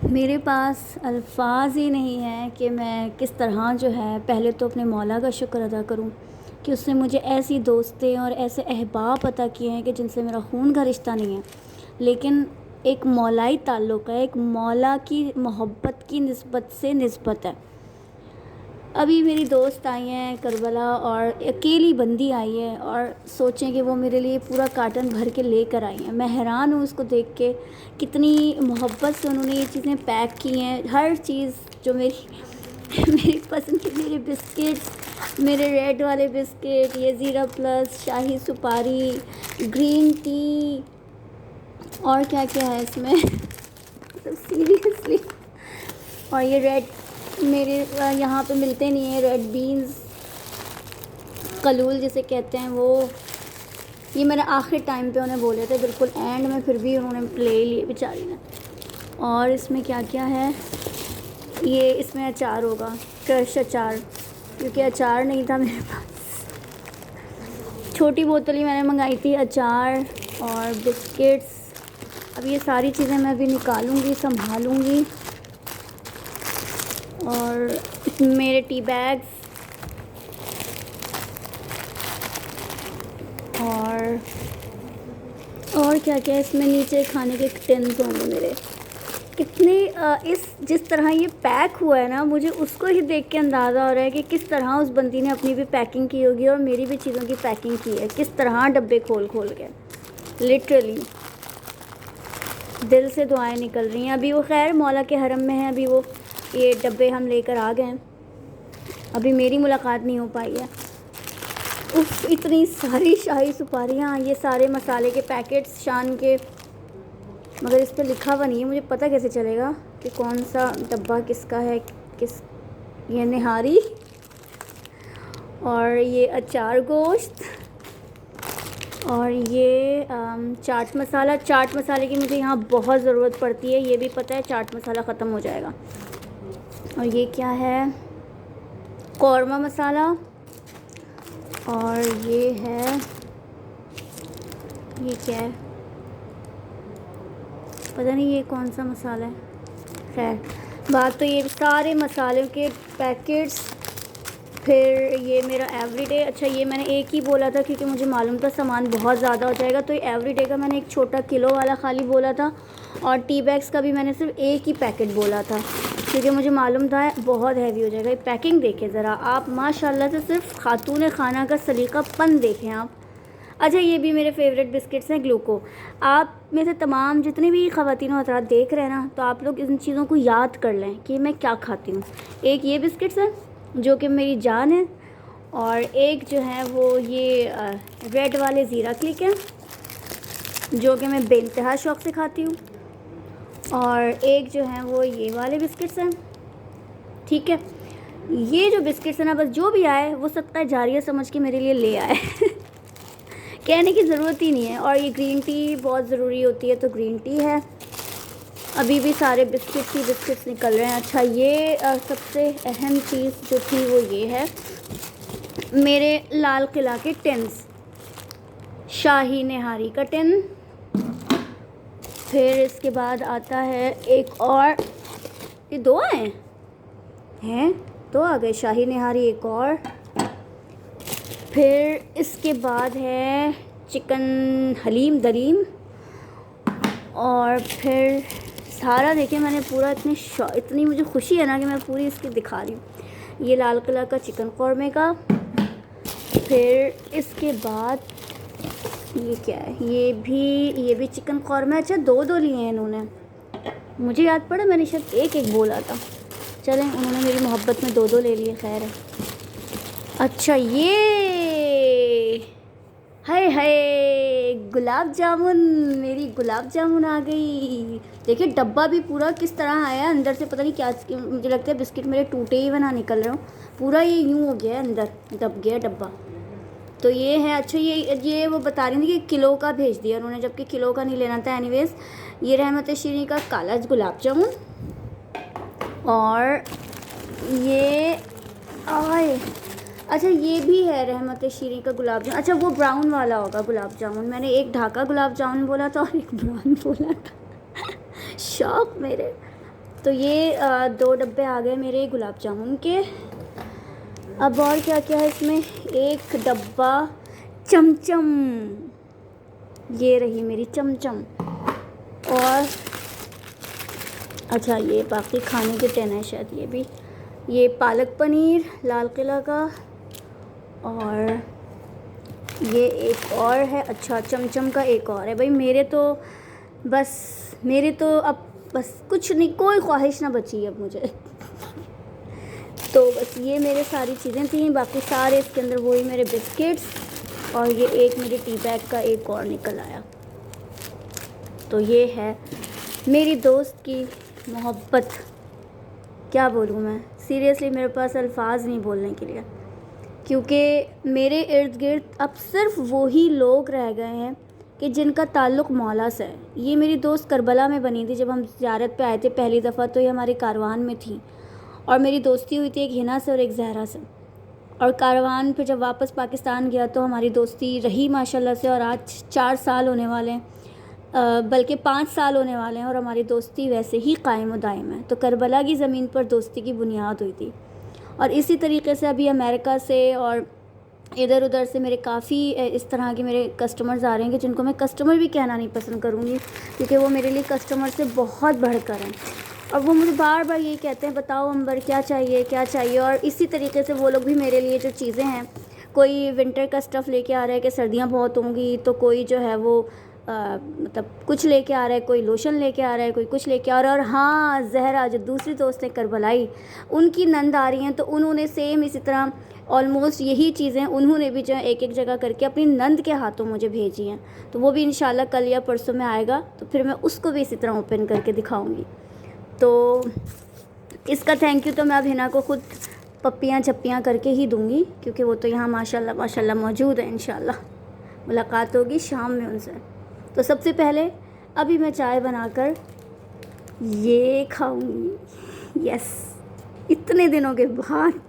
मेरे पास अल्फ़ाज़ ही नहीं हैं कि मैं किस तरह जो है पहले तो अपने मौला का शुक्र अदा करूं कि उसने मुझे ऐसी दोस्तें और ऐसे अहबाब अता किए हैं कि जिनसे मेरा खून का रिश्ता नहीं है, लेकिन एक मौलाई ताल्लुक़ है, एक मौला की मोहब्बत की निस्बत से निस्बत है। अभी मेरी दोस्त आई हैं करबला और अकेली बंदी आई है और सोचें कि वो मेरे लिए पूरा कार्टन भर के लेकर आई हैं। मैं हैरान हूँ उसको देख के, कितनी मोहब्बत से उन्होंने ये चीज़ें पैक की हैं। हर चीज़ जो मेरी मेरी पसंद की, मेरे बिस्किट्स, मेरे रेड वाले बिस्किट, ये ज़ीरा प्लस, शाही सुपारी, ग्रीन टी और क्या क्या है इसमें मतलब सीरियसली। और ये रेड मेरे यहाँ पे मिलते नहीं है, रेड बीन्स, कलूल जिसे कहते हैं वो। ये मैंने आखिरी टाइम पे उन्हें बोले थे, बिल्कुल एंड में, फिर भी उन्होंने ले लिए बेचारी ने। और इसमें क्या क्या है, ये इसमें अचार होगा, क्रश अचार, क्योंकि अचार नहीं था मेरे पास। छोटी बोतल ही मैंने मंगाई थी, अचार और बिस्किट्स। अब ये सारी चीज़ें मैं अभी निकालूंगी, संभालूंगी। और मेरे टी बैग्स और क्या क्या इसमें नीचे खाने के टिन्स होंगे मेरे। कितने इस जिस तरह ये पैक हुआ है ना, मुझे उसको ही देख के अंदाज़ा हो रहा है कि किस तरह उस बंदी ने अपनी भी पैकिंग की होगी और मेरी भी चीज़ों की पैकिंग की है, किस तरह डब्बे खोल खोल के। लिटरली दिल से दुआएं निकल रही हैं। अभी वो खैर मौला के हरम में है, अभी वो ये डब्बे हम लेकर आ गए हैं, अभी मेरी मुलाकात नहीं हो पाई है। उफ, इतनी सारी शाही सुपारियाँ, ये सारे मसाले के पैकेट्स शान के, मगर इस पर लिखा हुआ नहीं है, मुझे पता कैसे चलेगा कि कौन सा डब्बा किसका है। किस ये निहारी और ये अचार गोश्त और ये चाट मसाला। चाट मसाले की मुझे यहाँ बहुत ज़रूरत पड़ती है, ये भी पता है, चाट मसाला ख़त्म हो जाएगा। और ये क्या है, कौरमा मसाला। और ये है, ये क्या है पता नहीं, ये कौन सा मसाला है। खैर बात तो ये सारे मसालों के पैकेट्स। फिर ये मेरा एवरीडे, अच्छा ये मैंने एक ही बोला था क्योंकि मुझे मालूम था सामान बहुत ज़्यादा हो जाएगा, तो ये एवरीडे का मैंने एक छोटा किलो वाला खाली बोला था। और टी बैग्स का भी मैंने सिर्फ एक ही पैकेट बोला था क्योंकि मुझे मालूम था बहुत हैवी हो जाएगा। ये पैकिंग देखें ज़रा आप, माशाल्लाह से सिर्फ खातून खाना का सलीकापन देखें आप। अच्छा ये भी मेरे फेवरेट बिस्किट्स हैं, ग्लूको। आप में से तमाम जितने भी ख़वातीन हज़रात देख रहे हैं ना, तो आप लोग इन चीज़ों को याद कर लें कि मैं क्या खाती हूँ। एक ये बिस्किट्स हैं जो कि मेरी जान है, और एक जो है वो ये रेड वाले ज़ीरा क्लिक हैं जो कि मैं बेइंतहा शौक़ से खाती हूँ, और एक जो है वो ये वाले बिस्किट्स हैं। ठीक है, ये जो बिस्किट्स हैं ना, बस जो भी आए वो सदका जारिया समझ के मेरे लिए ले आए कहने की ज़रूरत ही नहीं है। और ये ग्रीन टी बहुत ज़रूरी होती है, तो ग्रीन टी है। अभी भी सारे बिस्किट्स ही बिस्किट्स निकल रहे हैं। अच्छा ये सबसे अहम चीज़ जो थी वो ये है, मेरे लाल किला के टिन्स, शाही निहारी का टिन। फिर इसके बाद आता है एक और, ये दो आए हैं, दो आ गए, शाही निहारी एक और। फिर इसके बाद है चिकन हलीम दलीम। और फिर सारा देखिए मैंने पूरा, इतनी मुझे खुशी है ना कि मैं पूरी इसकी दिखा रही हूँ। ये लाल किला का चिकन कौरमे का। फिर इसके बाद ये क्या है, ये भी चिकन कौरमा। अच्छा दो दो लिए हैं इन्होंने, मुझे याद पड़ा मैंने शायद एक एक बोला था, चलें उन्होंने मेरी मोहब्बत में दो दो ले लिए, खैर है। अच्छा ये हाय हाय, गुलाब जामुन, मेरी गुलाब जामुन आ गई। देखिए डब्बा भी पूरा किस तरह आया अंदर से, पता नहीं क्या, मुझे लगता है बिस्किट मेरे टूटे ही बना निकल रहे हो, पूरा ये यूँ हो गया है, अंदर दब गया डब्बा। तो ये है। अच्छा ये वो बता रही थी कि किलो का भेज दिया उन्होंने, जबकि किलो का नहीं लेना था। एनीवेज़ ये रहमत शीरी का काला गुलाब जामुन। और ये आए, अच्छा ये भी है रहमत शीरी का गुलाब जामुन। अच्छा वो ब्राउन वाला होगा गुलाब जामुन, मैंने एक ढाका गुलाब जामुन बोला था और एक ब्राउन बोला था शौक मेरे। तो ये 2 डब्बे आ गए मेरे गुलाब जामुन के। अब और क्या क्या है इसमें, एक डब्बा चमचम, ये रही मेरी चमचम। और अच्छा ये बाकी खाने के टिन है शायद, ये भी, ये पालक पनीर लाल किला का। और ये एक और है, अच्छा चमचम का एक और है। भाई मेरे तो अब बस कुछ नहीं, कोई ख्वाहिश ना बची अब मुझे। तो बस ये मेरे सारी चीज़ें थी, बाकी सारे इसके अंदर वही मेरे बिस्किट्स। और ये एक मेरे टी बैग का एक और निकल आया। तो ये है मेरी दोस्त की मोहब्बत, क्या बोलूँ मैं, सीरियसली मेरे पास अल्फाज नहीं बोलने के लिए, क्योंकि मेरे इर्द गिर्द अब सिर्फ वही लोग रह गए हैं कि जिनका ताल्लुक़ मौला से है। ये मेरी दोस्त करबला में बनी थी, जब हम ज़ियारत पे आए थे पहली दफ़ा, तो ये हमारे कारवान में थी। और मेरी दोस्ती हुई थी एक हिना से और एक जहरा से। और कारवान पे जब वापस पाकिस्तान गया तो हमारी दोस्ती रही माशाल्लाह से, और आज 4 साल होने वाले हैं, बल्कि 5 साल होने वाले हैं, और हमारी दोस्ती वैसे ही कायम दायम है। तो करबला की ज़मीन पर दोस्ती की बुनियाद हुई थी। और इसी तरीके से अभी अमेरिका से और इधर उधर से मेरे काफ़ी इस तरह के मेरे कस्टमर्स आ रहे हैं कि जिनको मैं कस्टमर भी कहना नहीं पसंद करूँगी, क्योंकि वो मेरे लिए कस्टमर से बहुत बढ़कर हैं। और वो मुझे बार बार यही कहते हैं, बताओ अंबर क्या चाहिए क्या चाहिए। और इसी तरीके से वो लोग भी मेरे लिए जो चीज़ें हैं, कोई विंटर का स्टफ़ लेके आ रहा है कि सर्दियाँ बहुत होंगी, तो कोई जो है वो मतलब कुछ लेके आ रहा है, कोई लोशन लेके आ रहा है, कोई कुछ लेके आ रहा है। और हाँ, जहरा जो दूसरी दोस्त है करबलाई, उनकी नंद आ रही हैं, तो उन्होंने सेम इसी तरह ऑलमोस्ट यही चीज़ें उन्होंने भी जो है एक एक जगह करके अपनी नंद के हाथों मुझे भेजी हैं। तो वो भी इंशाल्लाह कल या परसों में आएगा, तो फिर मैं उसको भी इसी तरह ओपन करके दिखाऊंगी। तो इसका थैंक यू तो मैं अब हिना को खुद पप्पियाँ झप्पियाँ करके ही दूंगी, क्योंकि वो तो यहाँ माशाल्लाह माशाल्लाह मौजूद है। इंशाल्लाह मुलाकात होगी शाम में उनसे। तो सबसे पहले अभी मैं चाय बनाकर ये खाऊंगी। यस, इतने दिनों के बाद